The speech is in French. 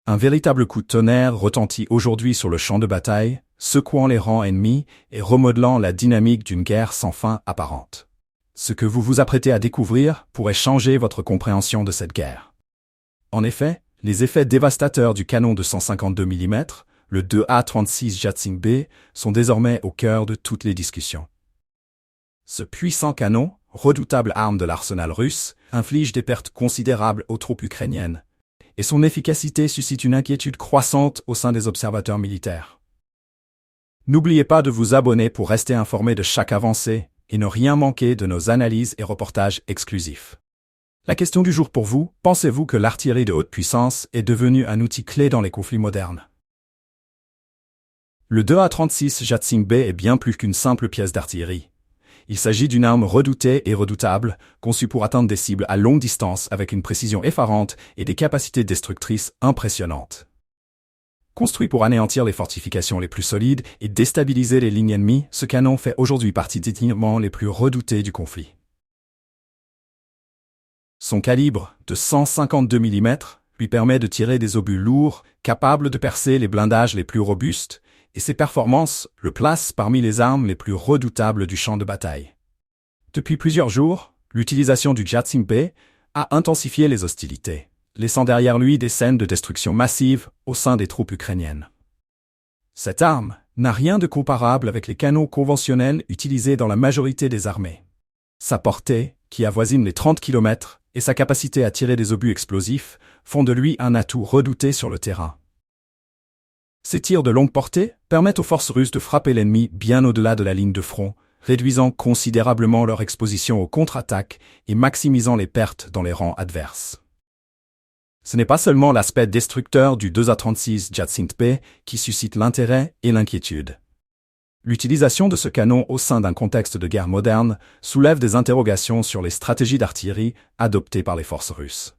Un véritable coup de tonnerre retentit aujourd'hui sur le champ de bataille, secouant les rangs ennemis et remodelant la dynamique d'une guerre sans fin apparente. Ce que vous vous apprêtez à découvrir pourrait changer votre compréhension de cette guerre. En effet, les effets dévastateurs du canon de 152 mm, le 2A36 Jatsing B, sont désormais au cœur de toutes les discussions. Ce puissant canon, redoutable arme de l'arsenal russe, inflige des pertes considérables aux troupes ukrainiennes, et son efficacité suscite une inquiétude croissante au sein des observateurs militaires. N'oubliez pas de vous abonner pour rester informé de chaque avancée et ne rien manquer de nos analyses et reportages exclusifs. La question du jour pour vous, pensez-vous que l'artillerie de haute puissance est devenue un outil clé dans les conflits modernes? Le 2A36 Jatsing B est bien plus qu'une simple pièce d'artillerie. Il s'agit d'une arme redoutée et redoutable, conçue pour atteindre des cibles à longue distance avec une précision effarante et des capacités destructrices impressionnantes. Construit pour anéantir les fortifications les plus solides et déstabiliser les lignes ennemies, ce canon fait aujourd'hui partie des équipements les plus redoutés du conflit. Son calibre, de 152 mm, lui permet de tirer des obus lourds, capables de percer les blindages les plus robustes, et ses performances le placent parmi les armes les plus redoutables du champ de bataille. Depuis plusieurs jours, l'utilisation du Jatsing B a intensifié les hostilités, laissant derrière lui des scènes de destruction massive au sein des troupes ukrainiennes. Cette arme n'a rien de comparable avec les canons conventionnels utilisés dans la majorité des armées. Sa portée, qui avoisine les 30 km, et sa capacité à tirer des obus explosifs font de lui un atout redouté sur le terrain. Ces tirs de longue portée permettent aux forces russes de frapper l'ennemi bien au-delà de la ligne de front, réduisant considérablement leur exposition aux contre-attaques et maximisant les pertes dans les rangs adverses. Ce n'est pas seulement l'aspect destructeur du 2A36 Jatsing B qui suscite l'intérêt et l'inquiétude. L'utilisation de ce canon au sein d'un contexte de guerre moderne soulève des interrogations sur les stratégies d'artillerie adoptées par les forces russes.